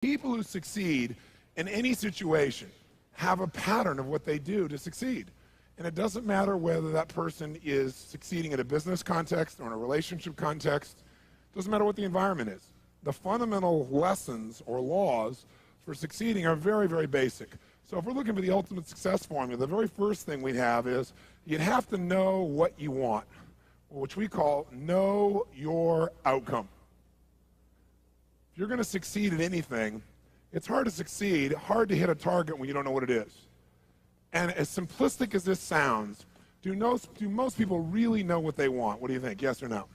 People who succeed in any situation have a pattern of what they do to succeed. And it doesn't matter whether that person is succeeding in a business context or in a relationship context. It doesn't matter what the environment is. The fundamental lessons or laws for succeeding are very, very basic. So if we're looking for the ultimate success formula, the very first thing we'd have is you'd have to know what you want, which we call know your outcome. If you're going to succeed at anything, it's hard to succeed, hard to hit a target when you don't know what it is. And as simplistic as this sounds, do most people really know what they want? What do you think, yes or no?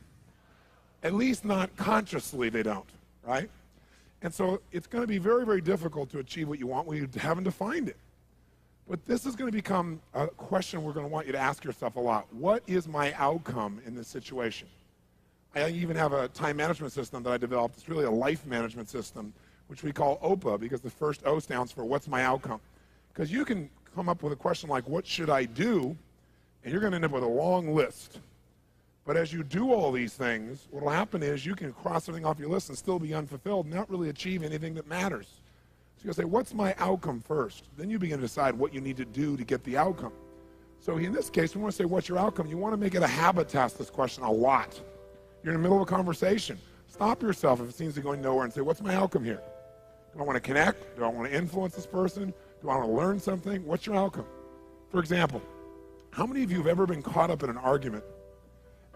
At least not consciously they don't, right? And so it's going to be very, very difficult to achieve what you want when you haven't defined it. But this is going to become a question we're going to want you to ask yourself a lot. What is my outcome in this situation? I even have a time management system that I developed. It's really a life management system, which we call OPA, because the first O stands for what's my outcome. Because you can come up with a question like, what should I do? And you're going to end up with a long list. But as you do all these things, what will happen is you can cross everything off your list and still be unfulfilled and not really achieve anything that matters. So you'll say, what's my outcome first? Then you begin to decide what you need to do to get the outcome. So in this case, we want to say, what's your outcome? You want to make it a habit to ask this question a lot. You're in the middle of a conversation. Stop yourself if it seems to be going nowhere and say, what's my outcome here? Do I want to connect? Do I want to influence this person? Do I want to learn something? What's your outcome? For example, how many of you have ever been caught up in an argument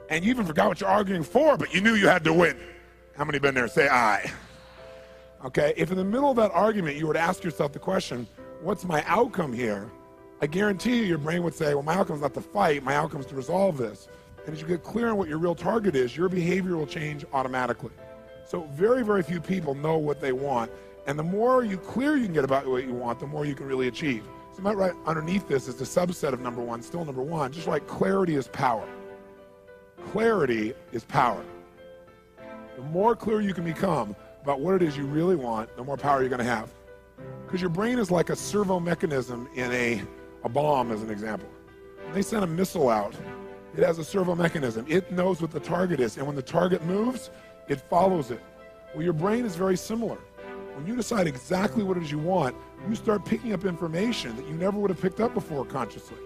and you even forgot what you're arguing for, but you knew you had to win? How many been there? Say aye. Okay, if in the middle of that argument you were to ask yourself the question, what's my outcome here? I guarantee you your brain would say, well, my outcome is not to fight, my outcome is to resolve this. And as you get clear on what your real target is, your behavior will change automatically. So very, very few people know what they want. And the more clear you can get about what you want, the more you can really achieve. So right underneath this is the subset of number one, still number one, just like clarity is power. Clarity is power. The more clear you can become about what it is you really want, the more power you're going to have. Because your brain is like a servo mechanism in a bomb, as an example. When they send a missile out, it has a servo mechanism. It knows what the target is, and when the target moves, it follows it. Well, your brain is very similar. When you decide exactly what it is you want, you start picking up information that you never would have picked up before consciously.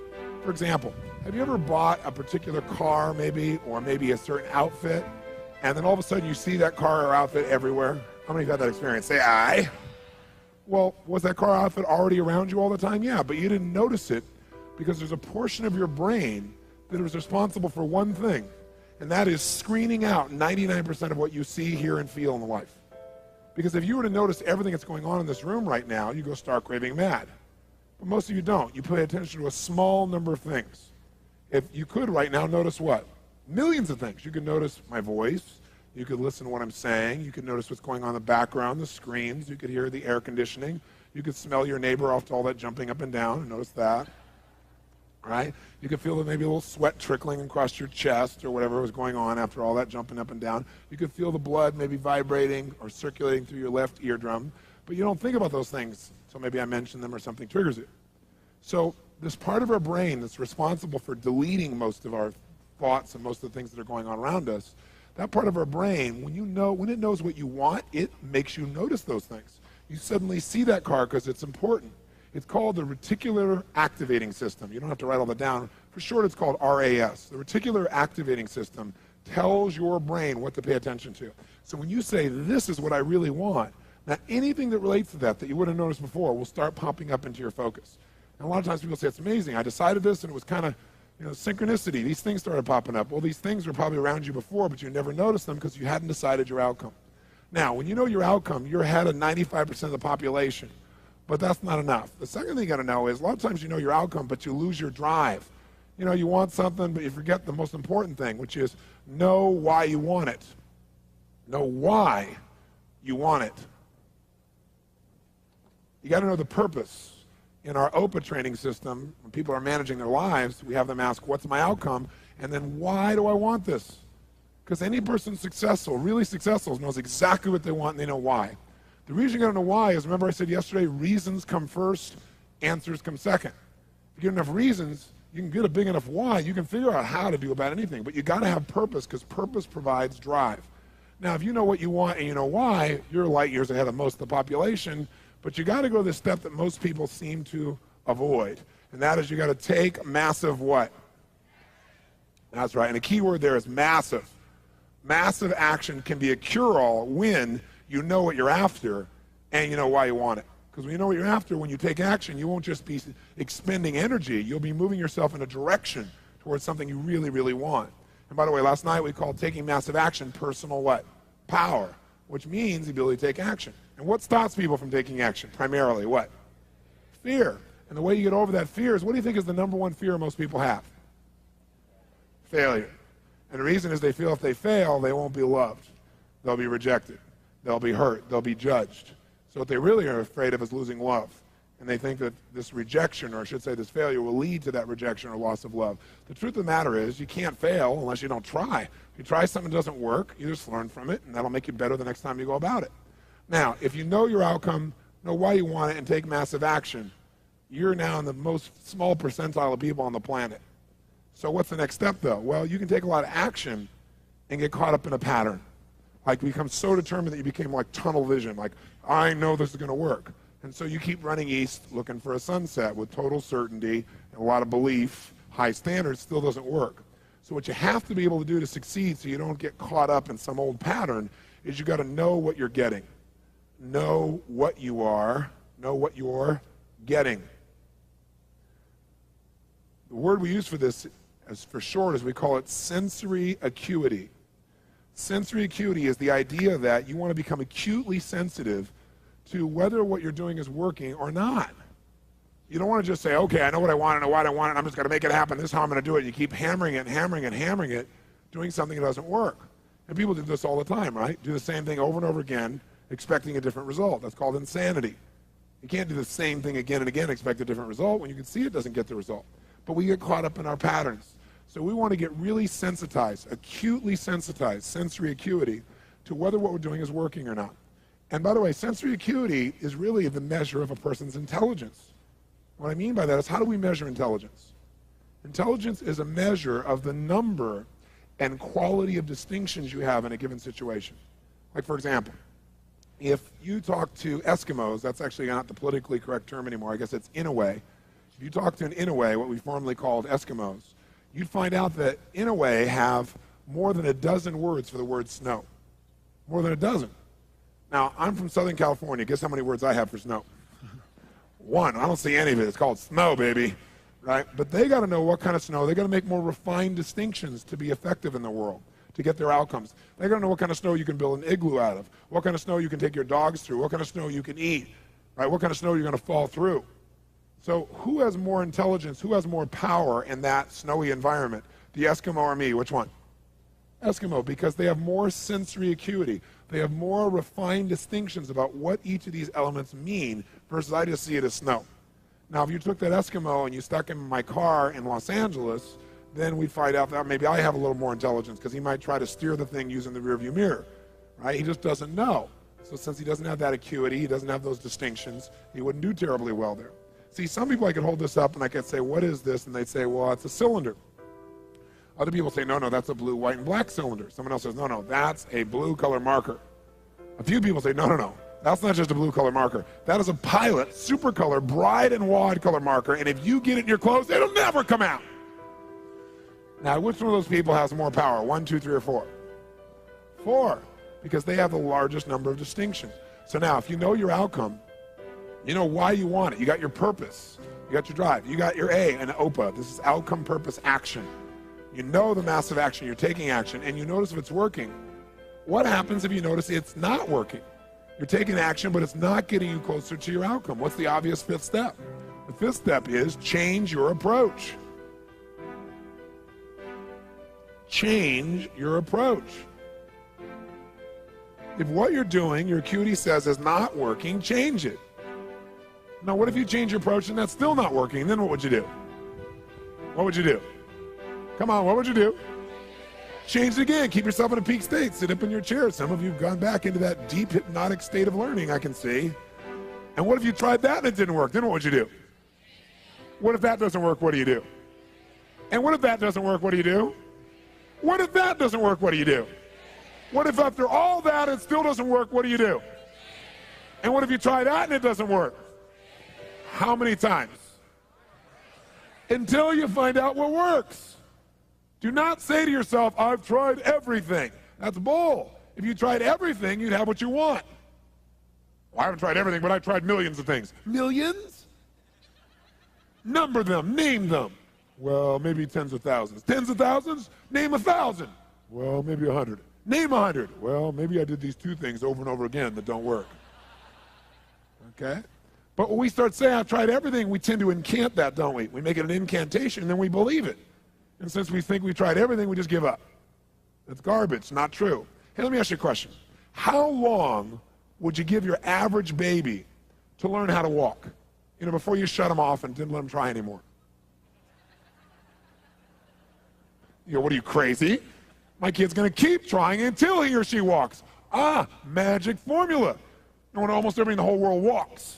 For example, have you ever bought a particular car maybe, or maybe a certain outfit, and then all of a sudden you see that car or outfit everywhere? How many of you have had that experience? Say aye. Well, was that car outfit already around you all the time? Yeah, but you didn't notice it because there's a portion of your brain that is responsible for one thing, and that is screening out 99% of what you see, hear, and feel in life. Because if you were to notice everything that's going on in this room right now, you go stark raving mad. But most of you don't. You pay attention to a small number of things. If you could right now notice what? Millions of things. You could notice my voice. You could listen to what I'm saying. You could notice what's going on in the background, the screens. You could hear the air conditioning. You could smell your neighbor after all that jumping up and down and notice that. Right? You could feel that maybe a little sweat trickling across your chest or whatever was going on after all that jumping up and down. You could feel the blood maybe vibrating or circulating through your left eardrum, but you don't think about those things, so maybe I mention them or something triggers it. So this part of our brain that's responsible for deleting most of our thoughts and most of the things that are going on around us, that part of our brain, when it knows what you want, it makes you notice those things. You suddenly see that car because it's important. It's called the reticular activating system. You don't have to write all that down. For short, it's called RAS. The reticular activating system tells your brain what to pay attention to. So when you say, this is what I really want, now anything that relates to that you wouldn't have noticed before will start popping up into your focus. And a lot of times people say, it's amazing. I decided this and it was kind of synchronicity. These things started popping up. Well, these things were probably around you before, but you never noticed them because you hadn't decided your outcome. Now, when you know your outcome, you're ahead of 95% of the population. But that's not enough. The second thing you got to know is a lot of times you know your outcome, but you lose your drive. You want something, but you forget the most important thing, which is know why you want it. Know why you want it. You got to know the purpose. In our OPA training system, when people are managing their lives, we have them ask, what's my outcome? And then why do I want this? Because any person successful, really successful, knows exactly what they want and they know why. The reason you gotta know why is, remember I said yesterday, reasons come first, answers come second. If you get enough reasons, you can get a big enough why, you can figure out how to do about anything, but you gotta have purpose because purpose provides drive. Now, if you know what you want and you know why, you're light years ahead of most of the population, but you got to go to the step that most people seem to avoid, and that is you got to take massive what? That's right, and the key word there is massive. Massive action can be a cure-all when you know what you're after and you know why you want it. Because when you know what you're after, when you take action, you won't just be expending energy. You'll be moving yourself in a direction towards something you really, really want. And by the way, last night we called taking massive action personal what? Power, which means the ability to take action. And what stops people from taking action? Primarily what? Fear. And the way you get over that fear is, what do you think is the number one fear most people have? Failure. And the reason is they feel if they fail, they won't be loved. They'll be rejected. They'll be hurt. They'll be judged. So what they really are afraid of is losing love. And they think that this rejection, or I should say this failure, will lead to that rejection or loss of love. The truth of the matter is you can't fail unless you don't try. If you try something that doesn't work, you just learn from it, and that'll make you better the next time you go about it. Now, if you know your outcome, know why you want it, and take massive action, you're now in the most small percentile of people on the planet. So what's the next step, though? Well, you can take a lot of action and get caught up in a pattern. Like become so determined that you became like tunnel vision, like, I know this is going to work. And so you keep running east looking for a sunset with total certainty and a lot of belief, high standards, still doesn't work. So what you have to be able to do to succeed so you don't get caught up in some old pattern is you got to know what you're getting. Know what you are, know what you're getting. The word we use for this, as for short, is we call it sensory acuity. Sensory acuity is the idea that you want to become acutely sensitive to whether what you're doing is working or not. You don't want to just say, okay, I know what I want, I know why I want it, I'm just going to make it happen, this is how I'm going to do it. You keep hammering it and hammering it and hammering it, doing something that doesn't work. And people do this all the time, right? Do the same thing over and over again, expecting a different result. That's called insanity. You can't do the same thing again and again, expect a different result when you can see it doesn't get the result. But we get caught up in our patterns. So we want to get really sensitized, acutely sensitized, sensory acuity, to whether what we're doing is working or not. And by the way, sensory acuity is really the measure of a person's intelligence. What I mean by that is, how do we measure intelligence? Intelligence is a measure of the number and quality of distinctions you have in a given situation. Like, for example, if you talk to Eskimos, that's actually not the politically correct term anymore, I guess it's Inouye. If you talk to an Inouye, what we formerly called Eskimos, you'd find out that Inouye have more than a dozen words for the word snow. More than a dozen. Now, I'm from Southern California. Guess how many words I have for snow? One. I don't see any of it. It's called snow, baby. Right? But they got to know what kind of snow. They got to make more refined distinctions to be effective in the world, to get their outcomes. They got to know what kind of snow you can build an igloo out of, what kind of snow you can take your dogs through, what kind of snow you can eat, right? What kind of snow you're going to fall through. So who has more intelligence, who has more power in that snowy environment? The Eskimo or me? Which one? Eskimo, because they have more sensory acuity. They have more refined distinctions about what each of these elements mean versus I just see it as snow. Now, if you took that Eskimo and you stuck him in my car in Los Angeles, then we'd find out that maybe I have a little more intelligence because he might try to steer the thing using the rearview mirror, right? He just doesn't know. So since he doesn't have that acuity, he doesn't have those distinctions, he wouldn't do terribly well there. See, some people I could hold this up and I could say, what is this? And they'd say, well, it's a cylinder. Other people say, no, that's a blue, white, and black cylinder. Someone else says, no, that's a blue color marker. A few people say, no, that's not just a blue color marker. That is a Pilot super color, bright and wide color marker, and if you get it in your clothes, it'll never come out. Now, which one of those people has more power? 1, 2, 3, or 4? 4, because they have the largest number of distinctions. So now, if you know your outcome, you know why you want it. You got your purpose. You got your drive. You got your A, an OPA. This is outcome, purpose, action. You know the massive action. You're taking action, and you notice if it's working. What happens if you notice it's not working? You're taking action, but it's not getting you closer to your outcome. What's the obvious fifth step? The fifth step is change your approach. Change your approach. If what you're doing, your acuity says, is not working, change it. Now, what if you change your approach and that's still not working? Then what would you do? What would you do? Come on, what would you do? Change it again. Keep yourself in a peak state. Sit up in your chair. Some of you have gone back into that deep hypnotic state of learning, I can see. And what if you tried that and it didn't work? Then what would you do? What if that doesn't work? What do you do? And what if that doesn't work? What do you do? What if that doesn't work? What do you do? What if after all that it still doesn't work? What do? And what if you try that and it doesn't work? How many times? Until you find out what works. Do not say to yourself, I've tried everything. That's bull. If you tried everything, you'd have what you want. Well, I haven't tried everything, but I've tried millions of things. Millions? Number them, name them. Well, maybe tens of thousands. Tens of thousands? Name 1,000. Well, maybe 100. Name 100. Well, maybe I did these 2 things over and over again that don't work. Okay? But when we start saying, I've tried everything, we tend to incant that, don't we? We make it an incantation, and then we believe it. And since we think we've tried everything, we just give up. That's garbage, not true. Hey, let me ask you a question. How long would you give your average baby to learn how to walk? You know, before you shut them off and didn't let them try anymore. You go, what are you, crazy? My kid's going to keep trying until he or she walks. Ah, magic formula. And when almost everybody in the whole world walks.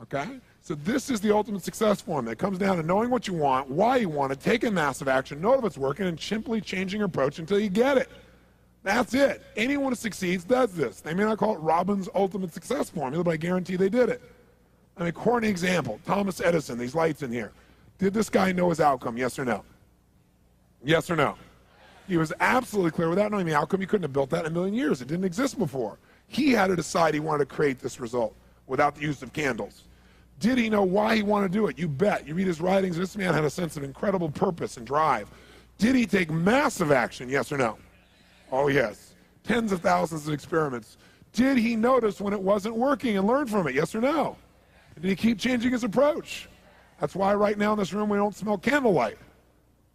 Okay? So this is the ultimate success formula. It comes down to knowing what you want, why you want it, taking massive action, know if it's working, and simply changing your approach until you get it. That's it. Anyone who succeeds does this. They may not call it Robbins' ultimate success formula, but I guarantee they did it. I mean, corny example, Thomas Edison, these lights in here. Did this guy know his outcome, yes or no? Yes or no? He was absolutely clear. Without knowing the outcome, he couldn't have built that in a million years. It didn't exist before. He had to decide he wanted to create this result without the use of candles. Did he know why he wanted to do it? You bet. You read his writings, this man had a sense of incredible purpose and drive. Did he take massive action, yes or no? Oh, yes. Tens of thousands of experiments. Did he notice when it wasn't working and learn from it, yes or no? Did he keep changing his approach? That's why right now in this room we don't smell candlelight,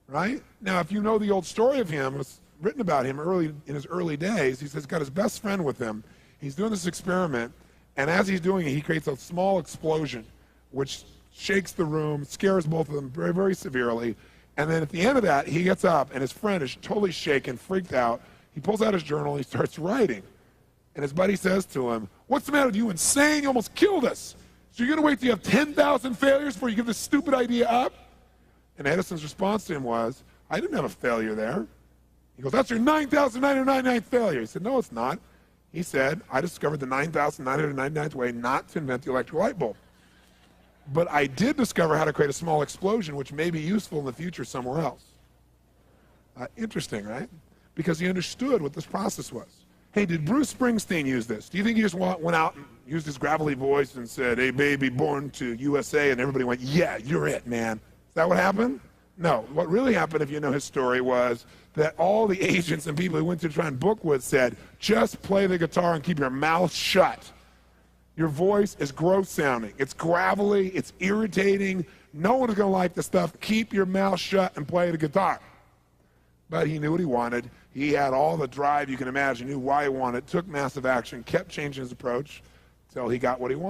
right? Now, if you know the old story of him, it's written about him in his early days. He says he's got his best friend with him. He's doing this experiment, and as he's doing it, he creates a small explosion, which shakes the room, scares both of them very, very severely. And then at the end of that, he gets up, and his friend is totally shaken, freaked out. He pulls out his journal, and he starts writing. And his buddy says to him, what's the matter with you, insane? You almost killed us. So you're going to wait till you have 10,000 failures before you give this stupid idea up? And Edison's response to him was, I didn't have a failure there. He goes, that's your 9,999th failure. He said, no, it's not. He said, I discovered the 9,999th way not to invent the electric light bulb. But I did discover how to create a small explosion, which may be useful in the future somewhere else. Interesting, right? Because he understood what this process was. Hey, did Bruce Springsteen use this? Do you think he just went out and used his gravelly voice and said, hey, baby, born to USA, and everybody went, yeah, you're it, man? Is that what happened? No. What really happened, if you know his story, was that all the agents and people he went to try and book with said, just play the guitar and keep your mouth shut. Your voice is gross sounding. It's gravelly. It's irritating. No one is going to like the stuff. Keep your mouth shut and play the guitar. But he knew what he wanted. He had all the drive you can imagine, knew why he wanted, took massive action, kept changing his approach until he got what he wanted.